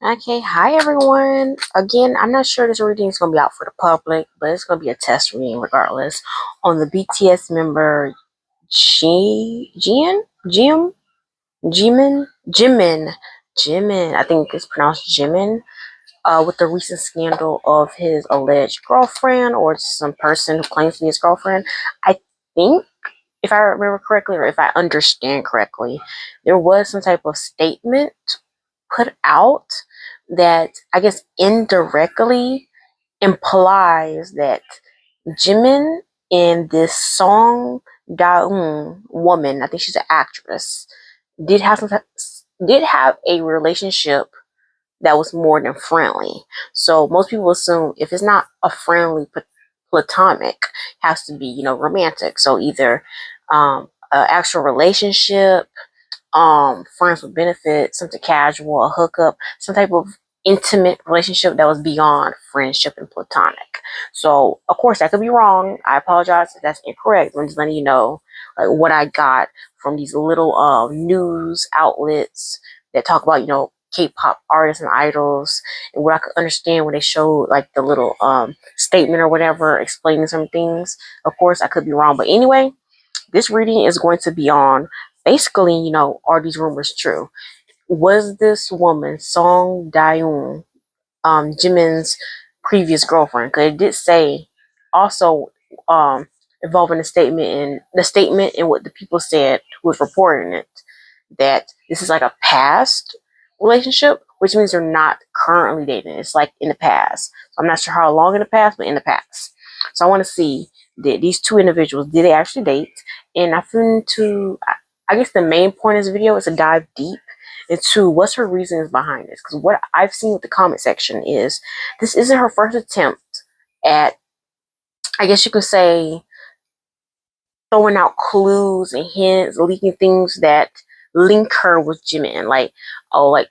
Okay, hi everyone. Again, I'm not sure this reading is going to be out for the public, but it's going to be a test reading regardless on the BTS member Jimin. I think it's pronounced Jimin. With the recent scandal of his alleged girlfriend or some person who claims to be his girlfriend. I think, if I remember correctly or if I understand correctly, there was some type of statement put out that I guess indirectly implies that Jimin and this Song Daeun woman, I think she's an actress, did have a relationship that was more than friendly. So most people assume if it's not a friendly platonic, it has to be romantic. So either an actual relationship, friends with benefits, something casual, a hookup, some type of intimate relationship that was beyond friendship and platonic. So of course that could be wrong. I apologize if that's incorrect. I'm just letting you know like what I got from these little news outlets that talk about K-pop artists and idols, and what I could understand when they showed like the little statement or whatever explaining some things. Of course I could be wrong, but anyway, this reading is going to be on basically, are these rumors true? Was this woman, Song Daeun, Jimin's previous girlfriend? Because it did say also involving the statement and what the people said who was reporting it, that this is like a past relationship, which means they're not currently dating. It's like in the past. So I'm not sure how long in the past, but in the past. So I want to see that these two individuals, did they actually date? And I guess the main point of this video is to dive deep into what's her reasons behind this. Because what I've seen with the comment section is this isn't her first attempt at, I guess you could say, throwing out clues and hints, leaking things that link her with Jimin. Like, oh, like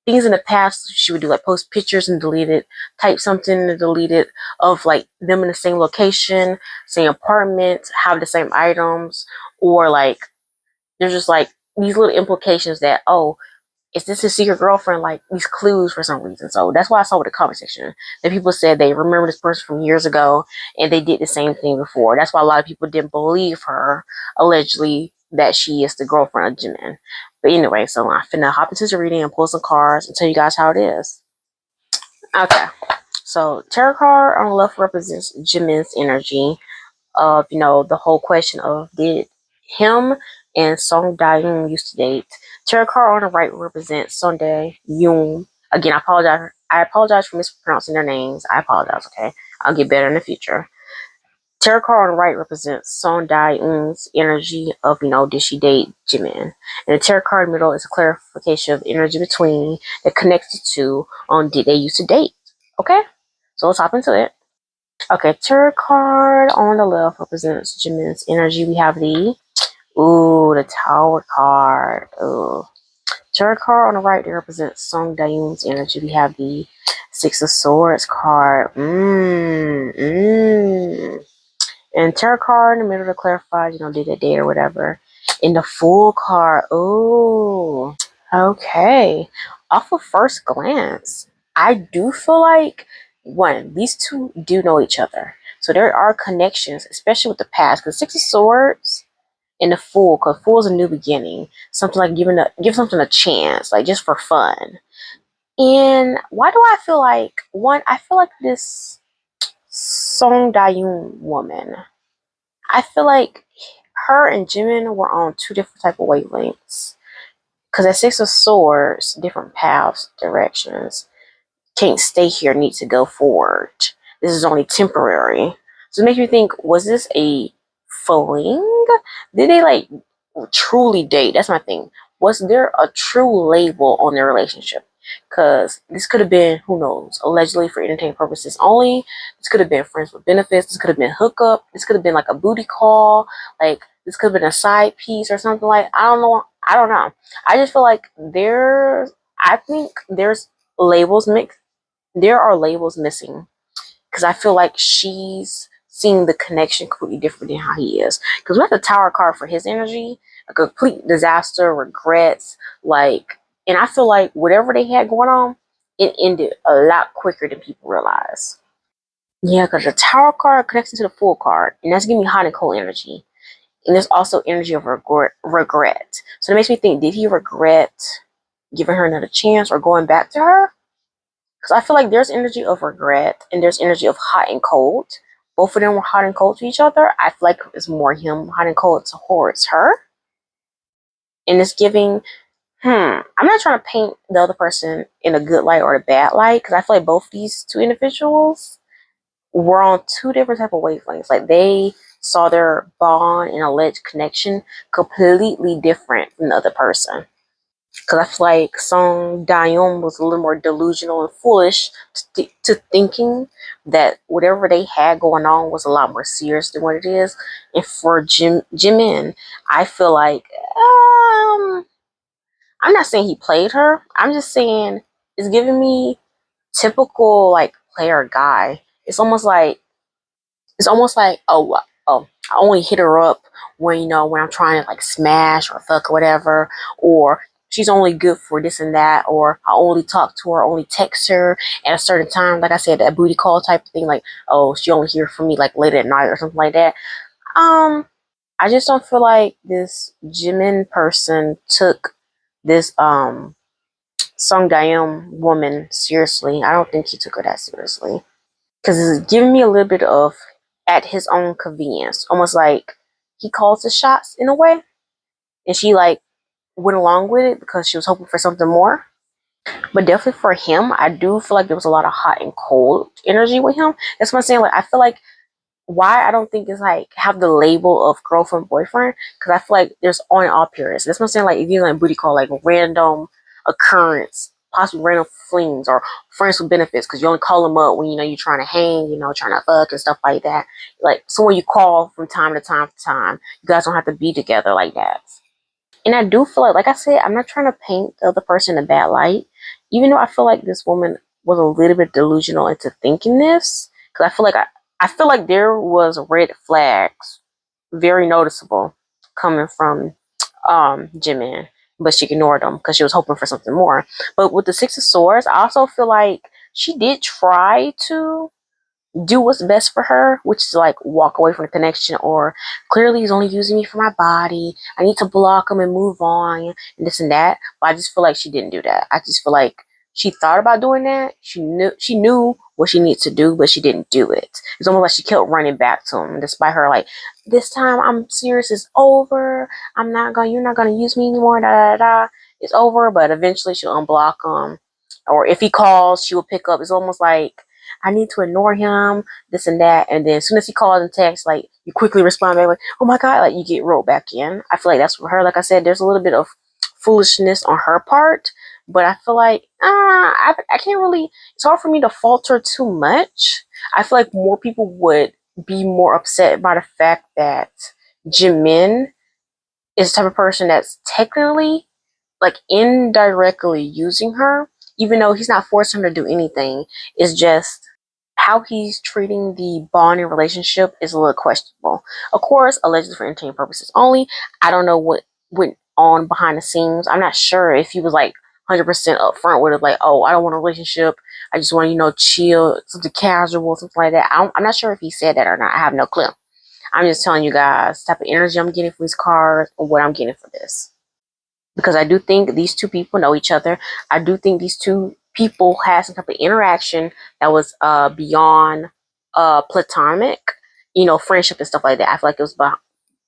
things in the past she would do, like post pictures and delete it, type something and delete it, of like them in the same location, same apartment, have the same items, or like there's just like these little implications that, oh, is this his secret girlfriend? Like these clues for some reason. So that's why I saw with the comment section that people said they remember this person from years ago and they did the same thing before. That's why a lot of people didn't believe her, allegedly, that she is the girlfriend of Jimin. But anyway, so I'm finna hop into the reading and pull some cards and tell you guys how it is. Okay. So tarot card on the left represents Jimin's energy of, the whole question of did him and Song Dae-yoon used to date. Tarot card on the right represents Song Dae-yoon. Again, I apologize. I apologize for mispronouncing their names. I apologize, okay? I'll get better in the future. Tarot card on the right represents Song Dae-yoon's energy of, did she date Jimin? And the tarot card in the middle is a clarification of energy between that connects the two on did they used to date. Okay? So let's hop into it. Okay, tarot card on the left represents Jimin's energy. We have the Tower card. Ooh. Tarot card on the right there represents Song Dae-yoon's energy. We have the Six of Swords card. And tarot card in the middle to clarify, did they date or whatever. In the Fool card. Ooh. Okay. Off of first glance, I do feel like, one, these two do know each other. So there are connections, especially with the past. Because Six of Swords and the Fool, because Fool is a new beginning. Something like give something a chance, like just for fun. And why do I feel like, one, I feel like this Song Dae-yoon woman, I feel like her and Jimin were on two different type of wavelengths. Because at Six of Swords, different paths, directions, can't stay here, need to go forward. This is only temporary. So it makes me think, was this a fling? Did they like truly date? That's my thing. Was there a true label on their relationship? Because this could have been, who knows, allegedly for entertainment purposes only. This could have been friends with benefits. This could have been hookup. This could have been like a booty call. Like this could have been a side piece or something like. I don't know. I just feel like I think there's labels mixed. There are labels missing because I feel like she's seeing the connection completely different than how he is. Because we have the Tower card for his energy, a complete disaster, regrets, like, and I feel like whatever they had going on, it ended a lot quicker than people realize. Yeah, because the Tower card connects into the Fool card, and that's giving me hot and cold energy. And there's also energy of regret. So it makes me think, did he regret giving her another chance or going back to her? Because I feel like there's energy of regret and there's energy of hot and cold. Both of them were hot and cold to each other. I feel like it's more him hot and cold towards her. And it's giving, I'm not trying to paint the other person in a good light or a bad light, because I feel like both these two individuals were on two different type of wavelengths. Like they saw their bond and alleged connection completely different from the other person. Because I feel like Song Daeum was a little more delusional and foolish to thinking that whatever they had going on was a lot more serious than what it is. And for Jimin, I feel like I'm not saying he played her. I'm just saying it's giving me typical like player guy. It's almost like oh I only hit her up when when I'm trying to like smash or fuck or whatever, or she's only good for this and that, or I only talk to her, only text her at a certain time, like I said, that booty call type of thing, like oh she only hear from me like late at night or something like that. I just don't feel like this Jimin person took this Song Daeum woman seriously. I don't think he took her that seriously. Because it's giving me a little bit of at his own convenience. Almost like he calls the shots in a way. And she like went along with it because she was hoping for something more. But definitely for him, I do feel like there was a lot of hot and cold energy with him. That's what I'm saying. Like I feel like why I don't think it's like have the label of girlfriend boyfriend, because I feel like there's on and off periods. That's what I'm saying. Like if you like booty call, like random occurrence, possibly random flings or friends with benefits, because you only call them up when you're trying to hang, trying to fuck and stuff like that. Like someone you call from time to time to time. You guys don't have to be together like that. And I do feel like I said, I'm not trying to paint the other person in a bad light, even though I feel like this woman was a little bit delusional into thinking this. Because I feel like there was red flags, very noticeable, coming from Jimin, but she ignored them because she was hoping for something more. But with the Six of Swords, I also feel like she did try to do what's best for her, which is like walk away from the connection, or clearly he's only using me for my body. I need to block him and move on and this and that. But I just feel like she didn't do that. I just feel like she thought about doing that. She knew what she needs to do, but she didn't do it. It's almost like she kept running back to him, despite her like, this time I'm serious, it's over. You're not gonna use me anymore, da da da. It's over, but eventually she'll unblock him. Or if he calls, she will pick up. It's almost like I need to ignore him, this and that. And then as soon as he calls and texts, like you quickly respond back like, oh my God, like you get rolled back in. I feel like that's for her. Like I said, there's a little bit of foolishness on her part, but I feel like I can't really, it's hard for me to falter too much. I feel like more people would be more upset by the fact that Jimin is the type of person that's technically like indirectly using her, even though he's not forcing her to do anything. It's just how he's treating the bonding relationship is a little questionable. Of course, allegedly for entertainment purposes only. I don't know what went on behind the scenes. I'm not sure if he was like 100% upfront with it, like, oh, I don't want a relationship. I just want to, chill, something casual, something like that. I'm not sure if he said that or not. I have no clue. I'm just telling you guys the type of energy I'm getting from these cards and what I'm getting for this. Because I do think these two people know each other. I do think these two people had some type of interaction that was beyond platonic, friendship and stuff like that. I feel like it was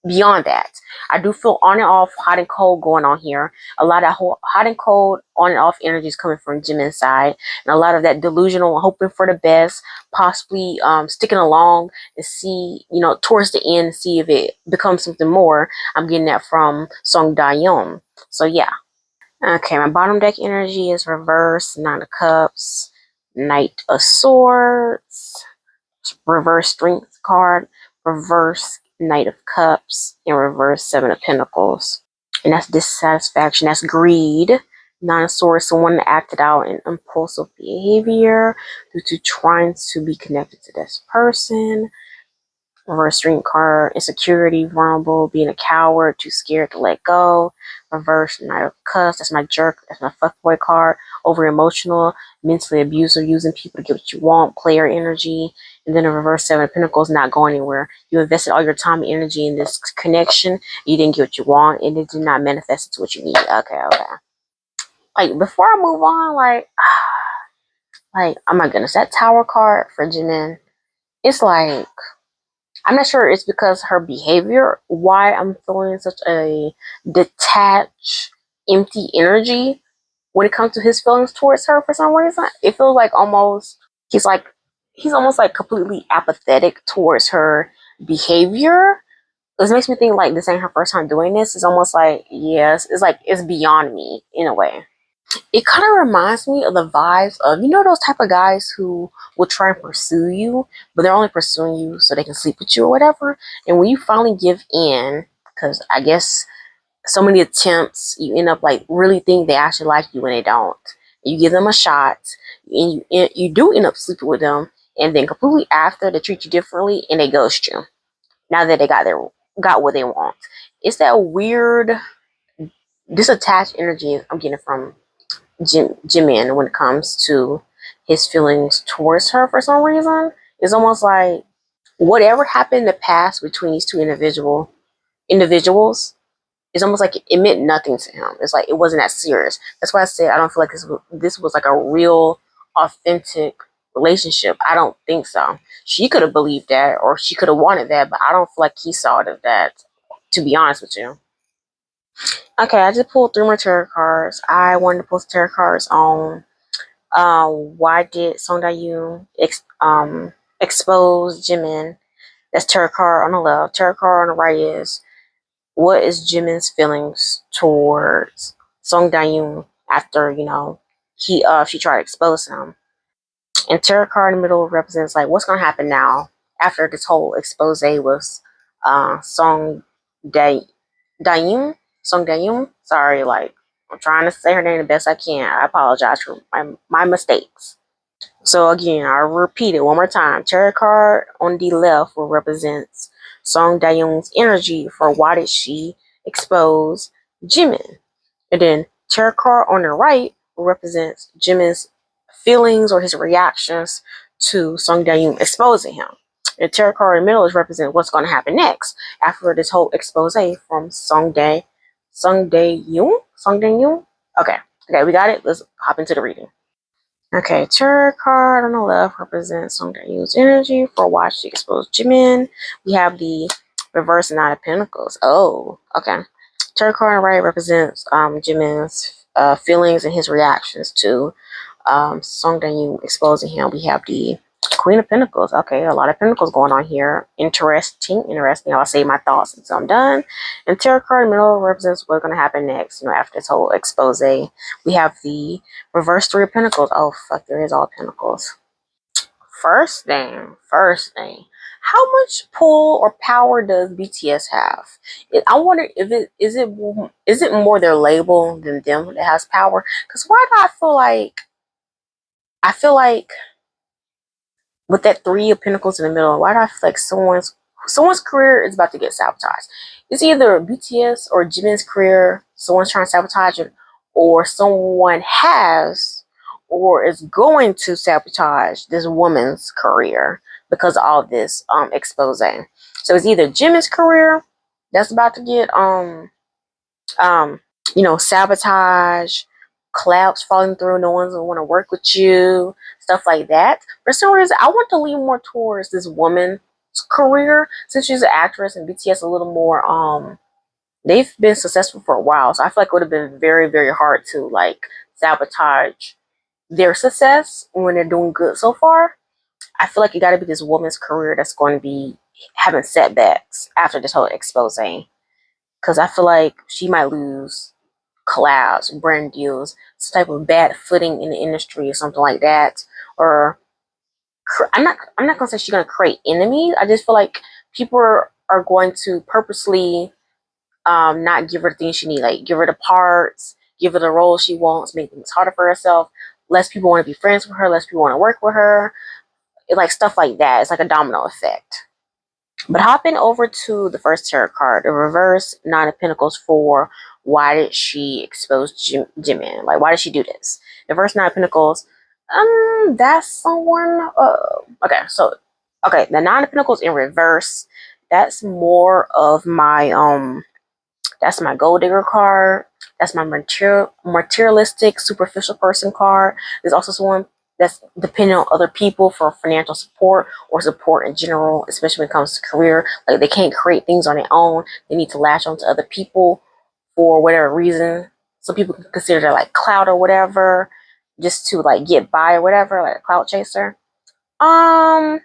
beyond that. I do feel on and off, hot and cold going on here. A lot of hot and cold, on and off energy is coming from Jimin's side, and a lot of that delusional, hoping for the best, possibly sticking along and see, towards the end, see if it becomes something more. I'm getting that from Song Da-yeon. So yeah. Okay, my bottom deck energy is reverse, Nine of Cups, Knight of Swords, reverse Strength card, reverse Knight of Cups, and reverse Seven of Pentacles. And that's dissatisfaction, that's greed. Nine of Swords, someone acted out in impulsive behavior due to trying to be connected to this person. Reverse Strength card, insecurity, vulnerable, being a coward, too scared to let go. Reverse Knight of Cups. That's my jerk. That's my fuckboy card. Over emotional, mentally abusive, using people to get what you want. Player energy. And then the reverse Seven of Pentacles, not going anywhere. You invested all your time and energy in this connection. You didn't get what you want, and it did not manifest into what you need. Okay. Like, before I move on, like, oh my goodness, that Tower card for Jimin, it's like, I'm not sure it's because her behavior, why I'm feeling such a detached, empty energy when it comes to his feelings towards her for some reason. It feels like he's like, he's almost like completely apathetic towards her behavior. This makes me think like this ain't her first time doing this. It's almost like, yes, it's like, it's beyond me in a way. It kind of reminds me of the vibes of, you know, those type of guys who will try and pursue you, but they're only pursuing you so they can sleep with you or whatever. And when you finally give in, because I guess so many attempts, you end up like really think they actually like you when they don't. You give them a shot, and you do end up sleeping with them, and then completely after they treat you differently and they ghost you. Now that they got what they want, it's that weird disattached energy I'm getting from Jimin when it comes to his feelings towards her for some reason. It's almost like whatever happened in the past between these two individuals, it's almost like it meant nothing to him. It's like it wasn't that serious. That's why I said I don't feel like this was like a real, authentic relationship. I don't think so. She could have believed that, or she could have wanted that, but I don't feel like he saw it as that, to be honest with you. Okay, I just pulled 3 more tarot cards. I wanted to pull tarot cards on why did Song Da-yoon expose Jimin? That's tarot card on the left. Tarot card on the right is what is Jimin's feelings towards Song Da-yoon after, you know, she tried to expose him. And tarot card in the middle represents like what's gonna happen now after this whole expose with Song Da-yoon. Song Da-yoon. Sorry, like I'm trying to say her name the best I can. I apologize for my mistakes. So again, I'll repeat it one more time. Tarot card on the left will represents Song Da-yoon's energy for why did she expose Jimin. And then tarot card on the right represents Jimin's feelings or his reactions to Song Da-yoon exposing him. And tarot card in the middle is represent what's going to happen next after this whole expose from Song Da-yoon. Okay, we got it. Let's hop into the reading. Okay, tarot card on the left represents Song Da-yoon's energy for why she exposed Jimin. We have the reverse Knight of Pentacles. Oh, okay. Tarot card on the right represents Jimin's feelings and his reactions to Song Da-yoon exposing him. We have the Queen of Pentacles. Okay, a lot of Pentacles going on here. Interesting. I'll save my thoughts until I'm done. And tarot card in the middle represents what's going to happen next, you know, after this whole expose. We have the reverse 3 of Pentacles. Oh, fuck, there is all Pentacles. First thing. How much pull or power does BTS have? I wonder if is it more their label than them that has power? Because why do I feel like with that 3 of Pentacles in the middle, why do I feel like someone's career is about to get sabotaged? It's either BTS or Jimin's career, someone's trying to sabotage it, or someone has or is going to sabotage this woman's career because of all this expose. So it's either Jimin's career that's about to get sabotage, collapse, falling through, no one's gonna want to work with you, stuff like that. For some reason, I want to lean more towards this woman's career since she's an actress and BTS a little more. They've been successful for a while, so I feel like it would have been very, very hard to like sabotage their success when they're doing good so far. I feel like it got to be this woman's career that's going to be having setbacks after this whole expose, because I feel like she might lose collabs, brand deals, some type of bad footing in the industry or something like that. Or I'm not gonna say she's gonna create enemies. I just feel like people are going to purposely not give her the things she needs, like give her the parts, give her the role she wants, make things harder for herself. Less people want to be friends with her, less people want to work with her. Like stuff like that. It's like a domino effect. But hopping over to the first tarot card, the reverse Nine of Pentacles for why did she expose Jimin? Like, why did she do this? The first Nine of Pentacles, that's someone. Okay, the Nine of Pentacles in reverse. That's more of my That's my gold digger card. That's my materialistic, superficial person card. There's also someone that's dependent on other people for financial support or support in general, especially when it comes to career. Like they can't create things on their own. They need to latch on to other people for whatever reason. Some people consider that like clout or whatever, just to like get by or whatever, like a clout chaser. Um,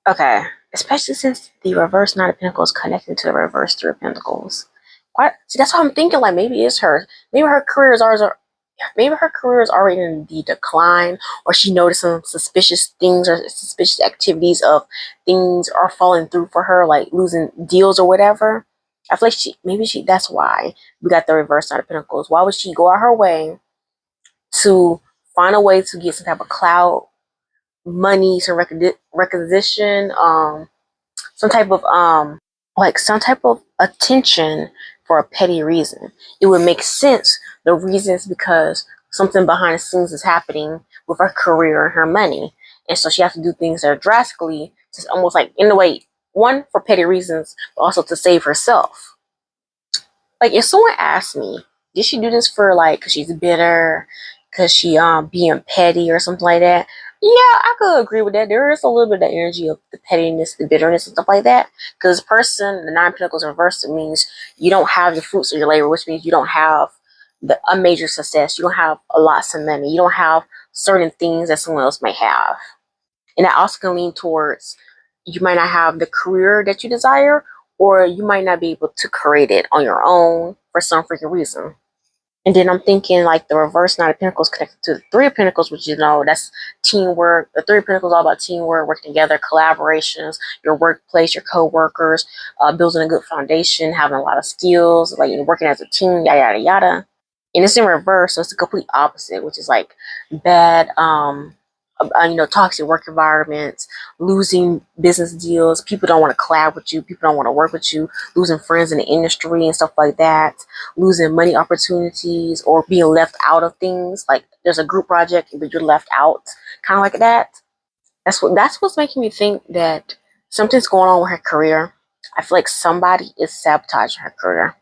Okay, especially since the reverse Nine of Pentacles connecting to the reverse Three of Pentacles. Quite, see, that's what I'm thinking. Like maybe it's her. Maybe her career is ours. Maybe her career is already in the decline, or she noticed some suspicious things or suspicious activities of things are falling through for her, like losing deals or whatever. I feel like maybe that's why we got the reverse Nine of Pentacles. Why would she go out her way to find a way to get some type of clout, money, some recognition, some type of attention for a petty reason? It would make sense. The reason is because something behind the scenes is happening with her career and her money, and so she has to do things that are drastically, just almost like in a way, one for petty reasons, but also to save herself. Like if someone asked me, did she do this for like because she's bitter, because she being petty or something like that? Yeah, I could agree with that. There is a little bit of the energy of the pettiness, the bitterness, and stuff like that. Because person, the Nine of Pentacles reversed, it means you don't have the fruits of your labor, which means you don't have a major success. You don't have a lots of money. You don't have certain things that someone else may have, and that also can lean towards you might not have the career that you desire, or you might not be able to create it on your own for some freaking reason. And then I'm thinking like the reverse Nine of Pentacles connected to the Three of Pentacles, which that's teamwork. The Three of Pentacles is all about teamwork, working together, collaborations, your workplace, your co-workers, building a good foundation, having a lot of skills, like working as a team, yada yada yada. And it's in reverse, so it's the complete opposite, which is like bad, toxic work environments, losing business deals. People don't want to collab with you. People don't want to work with you. Losing friends in the industry and stuff like that. Losing money opportunities or being left out of things. Like there's a group project, but you're left out, kind of like that. That's what's making me think that something's going on with her career. I feel like somebody is sabotaging her career.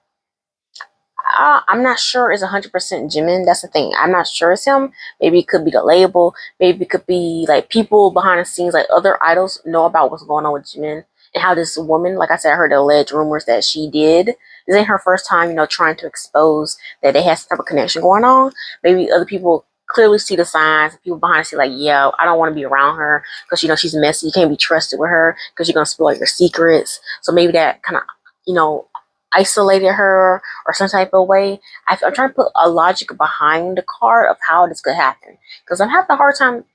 I'm not sure it's 100% Jimin. That's the thing. I'm not sure it's him. Maybe it could be the label. Maybe it could be like people behind the scenes, like other idols know about what's going on with Jimin and how this woman, like I said, I heard the alleged rumors that she did. This ain't her first time, trying to expose that they have some type of connection going on. Maybe other people clearly see the signs. People behind the scenes like, yeah, I don't want to be around her because she's messy. You can't be trusted with her because you're gonna spill like your secrets. So maybe that kind of, isolated her or some type of way. I'm trying to put a logic behind the card of how this could happen because I'm having a hard time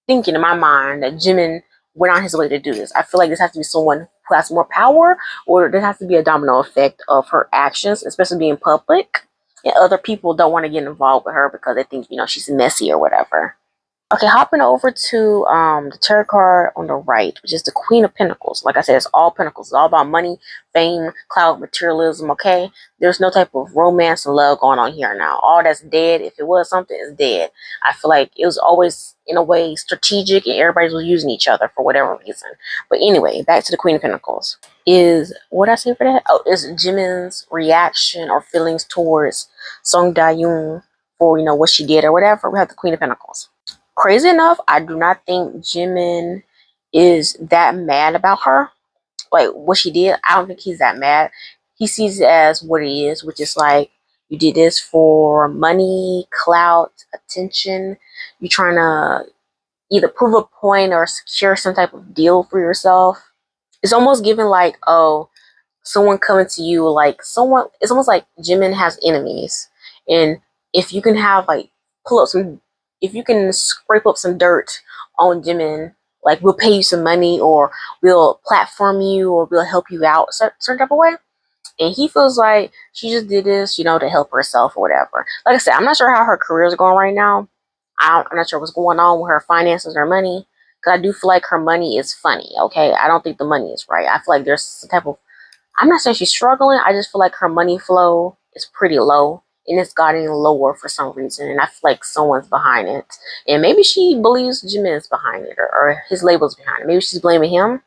thinking in my mind that Jimin went on his way to do this. I feel like this has to be someone who has more power, or there has to be a domino effect of her actions, especially being public, and other people don't want to get involved with her because they think she's messy or whatever. Okay, hopping over to the tarot card on the right, which is the Queen of Pentacles. Like I said, it's all pentacles. It's all about money, fame, clout, materialism, okay? There's no type of romance and love going on here now. All that's dead. If it was something, it's dead. I feel like it was always, in a way, strategic and everybody was using each other for whatever reason. But anyway, back to the Queen of Pentacles. What did I say for that? Oh, is Jimin's reaction or feelings towards Song Da-yoon for, what she did or whatever. We have the Queen of Pentacles. Crazy enough, I do not think Jimin is that mad about her. Like what she did, I don't think he's that mad. He sees it as what it is, which is like you did this for money, clout, attention. You're trying to either prove a point or secure some type of deal for yourself. It's almost given like, oh, someone coming to you, like someone, it's almost like Jimin has enemies. And if you can have like pull up some, if you can scrape up some dirt on Jimin, like we'll pay you some money or we'll platform you or we'll help you out certain type of way. And he feels like she just did this, to help herself or whatever. Like I said, I'm not sure how her career is going right now. I'm not sure what's going on with her finances or money. Because I do feel like her money is funny, okay? I don't think the money is right. I feel like there's some type of, I'm not saying she's struggling. I just feel like her money flow is pretty low. And it's gotten lower for some reason. And I feel like someone's behind it. And maybe she believes Jimin is behind it. Or his label's behind it. Maybe she's blaming him.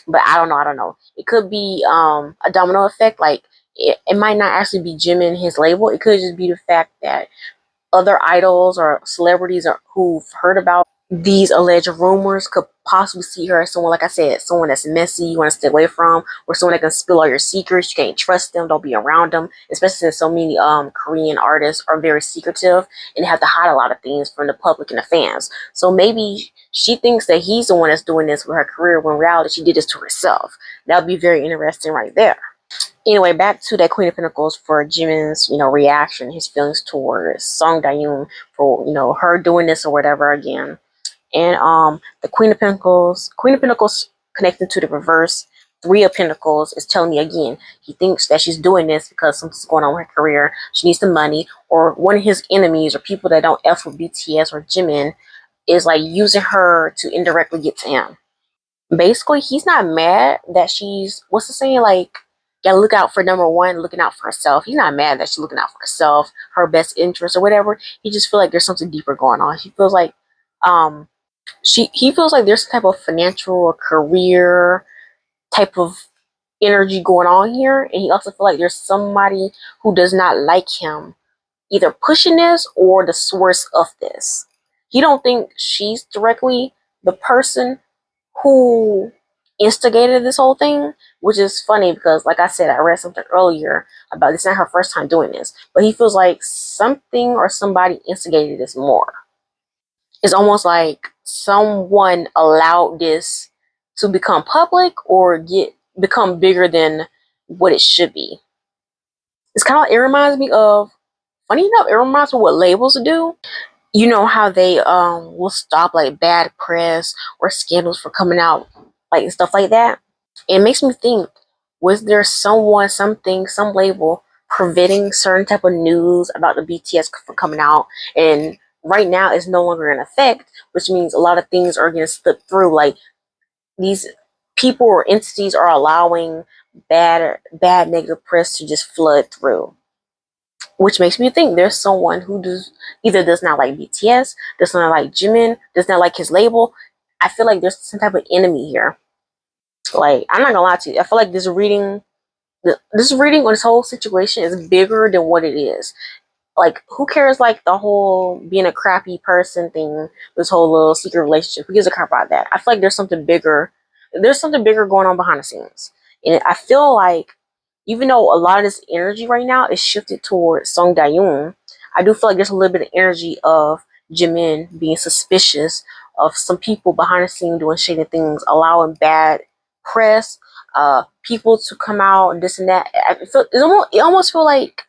But I don't know. I don't know. It could be a domino effect. Like, it might not actually be Jimin, his label. It could just be the fact that other idols or celebrities who've heard about these alleged rumors could possibly see her as someone, like I said, someone that's messy, you want to stay away from, or someone that can spill all your secrets. You can't trust them, don't be around them, especially since so many Korean artists are very secretive and have to hide a lot of things from the public and the fans. So maybe she thinks that he's the one that's doing this with her career, when in reality she did this to herself. That would be very interesting right there. Anyway, back to that Queen of Pentacles for Jimin's, reaction, his feelings towards Song Dayun for, her doing this or whatever again. And the Queen of Pentacles connecting to the reverse Three of Pentacles is telling me again, he thinks that she's doing this because something's going on with her career. She needs the money, or one of his enemies or people that don't F with BTS or Jimin is like using her to indirectly get to him. Basically, he's not mad that she's, what's the saying, like, gotta look out for number one, looking out for herself. He's not mad that she's looking out for herself, her best interest or whatever. He just feels like there's something deeper going on. He feels like he feels like there's some type of financial or career type of energy going on here, and he also feels like there's somebody who does not like him either pushing this or the source of this. He don't think she's directly the person who instigated this whole thing, which is funny because, like I said, I read something earlier about this. Not her first time doing this, but he feels like something or somebody instigated this more. It's almost like someone allowed this to become public or become bigger than what it should be. It's kind of, it reminds me of, funny enough, it reminds me of what labels do. You know how they will stop like bad press or scandals for coming out, like stuff like that. It makes me think, was there someone, something, some label preventing certain type of news about the BTS from coming out, and right now it's no longer in effect, which means a lot of things are going to slip through. Like, these people or entities are allowing bad negative press to just flood through, which makes me think there's someone who either does not like BTS, does not like Jimin, does not like his label. I feel like there's some type of enemy here. Like, I'm not gonna lie to you, I feel like this reading on this whole situation is bigger than what it is. Like, who cares, like, the whole being a crappy person thing, this whole little secret relationship? Who gives a crap about that? I feel like there's something bigger going on behind the scenes. And I feel like, even though a lot of this energy right now is shifted towards Song Dayun, I do feel like there's a little bit of energy of Jimin being suspicious of some people behind the scene doing shady things, allowing bad press, people to come out and this and that. It almost feel like,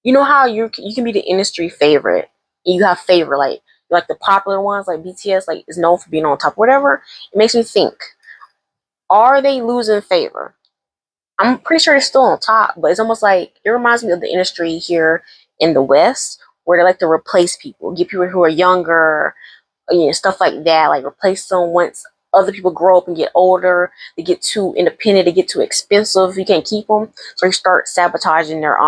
you know how you can be the industry favorite, and you have favorite, like the popular ones, like BTS, like, is known for being on top, whatever. It makes me think, are they losing favor? I'm pretty sure they're still on top, but it's almost like, it reminds me of the industry here in the West, where they like to replace people, get people who are younger, stuff like that, like replace them once other people grow up and get older. They get too independent, they get too expensive, you can't keep them, so you start sabotaging their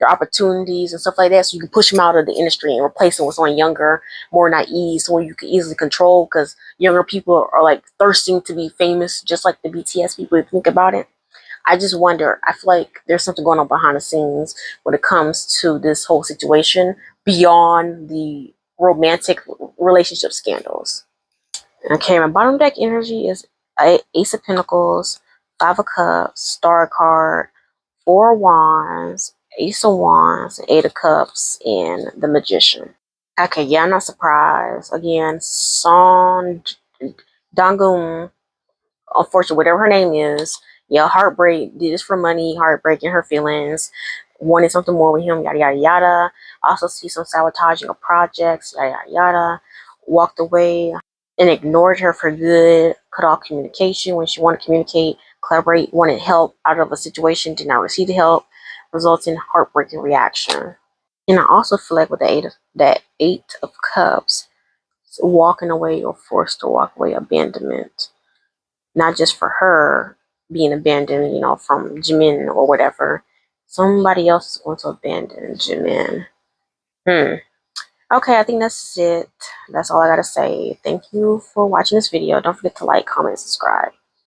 opportunities and stuff like that, so you can push them out of the industry and replace them with someone younger, more naive, someone you can easily control, because younger people are like thirsting to be famous, just like the BTS people, if you think about it. I just wonder, I feel like there's something going on behind the scenes when it comes to this whole situation beyond the romantic relationship scandals. Okay, my bottom deck energy is Ace of Pentacles, Five of Cups, Star card, Four of Wands, Ace of Wands, Eight of Cups, and the Magician. Okay, yeah, I'm not surprised. Again, Song Dangum, unfortunately, whatever her name is, yeah, heartbreak, did this for money, heartbreaking her feelings, wanted something more with him, yada yada yada. Also see some sabotaging of projects, yada yada yada. Walked away and ignored her for good, cut off communication when she wanted to communicate, collaborate, wanted help out of a situation, did not receive the help, results in heartbreaking reaction. And I also feel like with that Eight of Cups, walking away or forced to walk away, abandonment. Not just for her being abandoned, you know, from Jimin or whatever. Somebody else is going to abandon Jimin. Okay, I think that's it. That's all I gotta say. Thank you for watching this video. Don't forget to like, comment, subscribe.